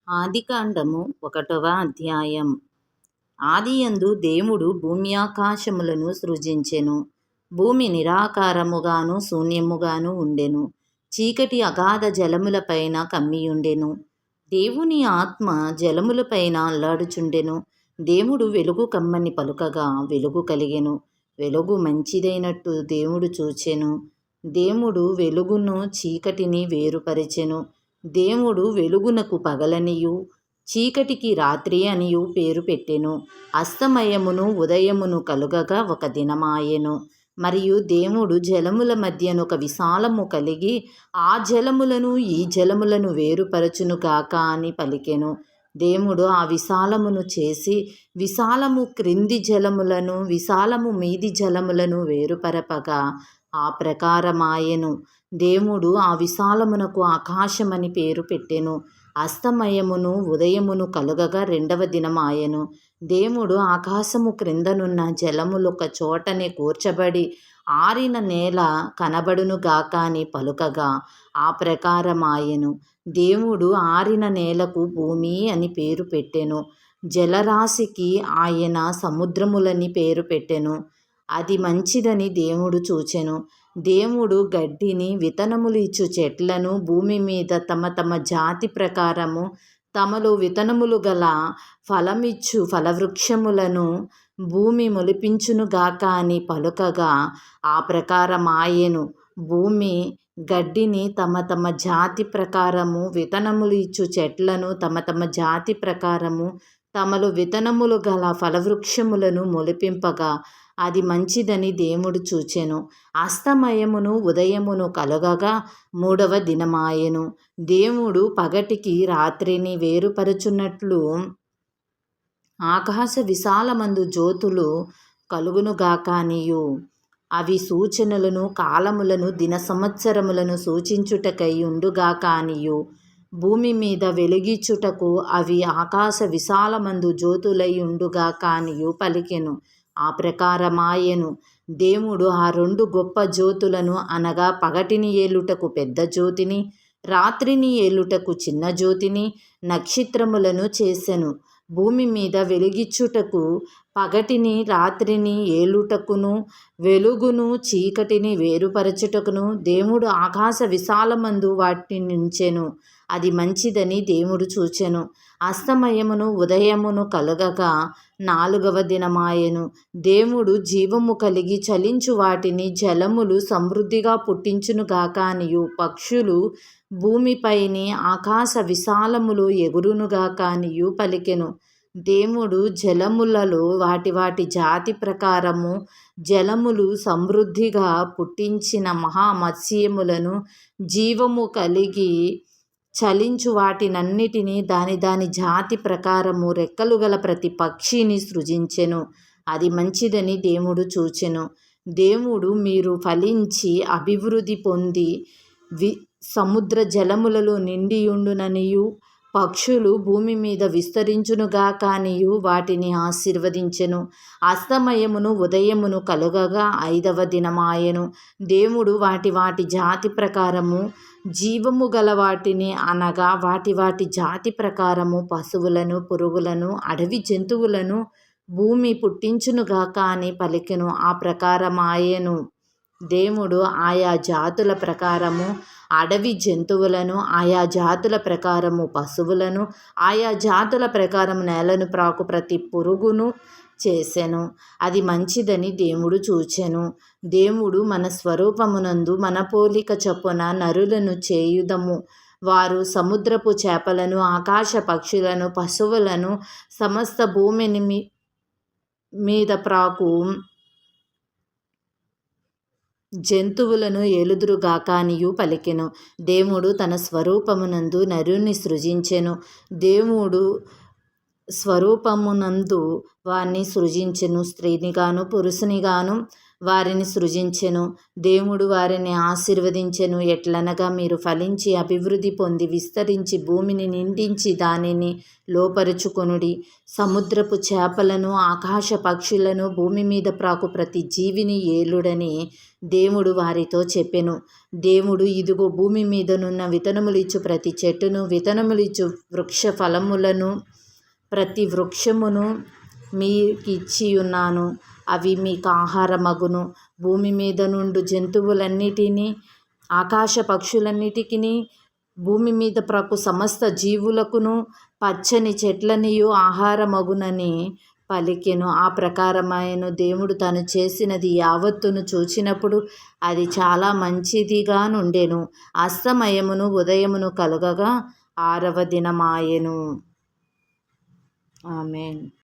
ఆదికాండము 1వ అధ్యాయం. ఆదియందు దేవుడు భూమ్యాకాశములను సృజించెను. భూమి నిరాకారముగాను శూన్యముగాను ఉండెను. చీకటి అగాధ జలములపైన కమ్మియుండెను. దేవుని ఆత్మ జలములపైన అల్లాడుచుండెను. దేవుడు వెలుగు కమ్మని పలుకగా వెలుగు కలిగెను. వెలుగు మంచిదైనట్టు దేవుడు చూచెను. దేవుడు వెలుగును చీకటిని వేరుపరచెను. దేవుడు వెలుగునకు పగలనియు చీకటికి రాత్రి అనియు పేరు పెట్టెను. అస్తమయమును ఉదయమును కలుగగా ఒక దినమాయెను. మరియు దేవుడు జలముల మధ్యనొక విశాలము కలిగి ఆ జలములను ఈ జలములను వేరుపరచునుగాక అని పలికెను. దేవుడు ఆ విశాలమును చేసి విశాలము క్రింది జలములను విశాలము మీది జలములను వేరుపరపగా ఆ ప్రకారమాయెను. దేవుడు ఆ విశాలమునకు ఆకాశమని పేరు పెట్టెను. అస్తమయమును ఉదయమును కలుగగా 2వ దినమాయెను. దేవుడు ఆకాశము క్రిందనున్న జలములొక చోటనే కూర్చబడి ఆరిన నేల కనబడునుగాక అని పలుకగా ఆ ప్రకారమాయెను. దేవుడు ఆరిన నేలకు భూమి అని పేరు పెట్టెను. జలరాశికి ఆయన సముద్రములని పేరు పెట్టెను. అది మంచిదని దేవుడు చూచెను. దేవుడు గడ్డిని విత్తనములు ఇచ్చు చెట్లను భూమి మీద తమ తమ జాతి ప్రకారము తమలో విత్తనములు గల ఫలమిచ్చు ఫలవృక్షములను భూమి మొలిపించునుగాక అని పలుకగా ఆ ప్రకారమాయెను. భూమి గడ్డిని తమ తమ జాతి ప్రకారము విత్తనములు ఇచ్చు చెట్లను తమ తమ జాతి ప్రకారము తమలో విత్తనములు గల ఫలవృక్షములను మొలిపింపగా అది మంచిదని దేవుడు చూచెను. అస్తమయమును ఉదయమును కలుగగా 3వ దినమాయెను. దేవుడు పగటికి రాత్రిని వేరుపరచున్నట్లు ఆకాశ విశాలమందు జ్యోతులు కలుగునుగాక అనియు అవి సూచనలను కాలములను దిన సంవత్సరములను సూచించుటకై ఉండుగాక అనియు భూమి మీద వెలుగిచ్చుటకు అవి ఆకాశ విశాలమందు జ్యోతులై ఉండుగాక అనియు పలికెను. ఆ ప్రకారమాయెను. దేవుడు ఆ 2 గొప్ప జ్యోతులను అనగా పగటిని ఏలుటకు పెద్ద జ్యోతిని రాత్రిని ఏలుటకు చిన్న జ్యోతిని నక్షత్రములను చేసెను. భూమి మీద వెలుగిచ్చుటకు పగటిని రాత్రిని ఏలుటకును వెలుగును చీకటిని వేరుపరచుటకును దేవుడు ఆకాశ విశాలమందు వాటిని నుంచెను. అది మంచిదని దేవుడు చూచెను. అస్తమయమును ఉదయమును కలుగగా 4వ దినమాయెను. దేవుడు జీవము కలిగి చలించు వాటిని జలములు సమృద్ధిగా పుట్టించునుగాక అనియు పక్షులు భూమిపైని ఆకాశ విశాలములు ఎగురునుగాక అనియు పలికెను. దేవుడు జలములలో వాటి వాటి జాతి ప్రకారము జలములు సమృద్ధిగా పుట్టించిన మహామత్స్యములను జీవము కలిగి చలించు వాటినన్నిటినీ దాని దాని జాతి ప్రకారము రెక్కలు గల ప్రతి పక్షిని సృజించెను. అది మంచిదని దేవుడు చూచెను. దేవుడు మీరు ఫలించి అభివృద్ధి పొంది సముద్ర జలములలో నిండియుండుననియు పక్షులు భూమి మీద విస్తరించునుగాక అనియు వాటిని ఆశీర్వదించెను. అస్తమయమును ఉదయమును కలుగగా 5వ దినమాయెను. దేవుడు వాటి వాటి జాతి ప్రకారము జీవము గల వాటిని అనగా వాటి వాటి జాతి ప్రకారము పశువులను పురుగులను అడవి జంతువులను భూమి పుట్టించునుగాక అని పలికెను. ఆ ప్రకారమాయెను. దేవుడు ఆయా జాతుల ప్రకారము అడవి జంతువులను ఆయా జాతుల ప్రకారము పశువులను ఆయా జాతుల ప్రకారం నేలను ప్రాకు ప్రతి పురుగును చేసెను. అది మంచిదని దేవుడు చూచెను. దేవుడు మన స్వరూపమునందు మన పోలిక చొప్పున నరులను చేయుదము. వారు సముద్రపు చేపలను ఆకాశ పక్షులను పశువులను సమస్త భూమిని మీద ప్రాకు జంతువులను ఏలుదురుగాక అనియు పలికెను. దేవుడు తన స్వరూపమునందు నరుని సృజించెను. దేవుడు స్వరూపమునందు వారిని సృజించెను. స్త్రీనిగాను పురుషునిగాను వారిని సృజించెను. దేవుడు వారిని ఆశీర్వదించెను. ఎట్లనగా, మీరు ఫలించి అభివృద్ధి పొంది విస్తరించి భూమిని నిండించి దానిని లోపరుచుకొనుడి. సముద్రపు చేపలను, ఆకాశ పక్షులను, భూమి మీద ప్రాకు ప్రతి జీవిని ఏలుడని దేవుడు వారితో చెప్పెను. దేవుడు, ఇదిగో భూమి మీదనున్న విత్తనములిచ్చు ప్రతి చెట్టును, విత్తనములిచ్చు వృక్ష ఫలములను, ప్రతి వృక్షమును మీకిచ్చియున్నాను. అవి మీకు ఆహారమగును. భూమి మీద నుండు జంతువులన్నిటినీ, ఆకాశ పక్షులన్నిటికిని, భూమి మీద ప్రాకు సమస్త జీవులకును, పచ్చని చెట్లనియు ఆహారమగునని పలికెను. ఆ ప్రకారమాయెను. దేవుడు తాను చేసినది యావత్తును చూచినప్పుడు అది చాలా మంచిదిగా నుండెను. అస్తమయమును ఉదయమును కలుగగా 6వ దినమాయెను. ఆమేన్.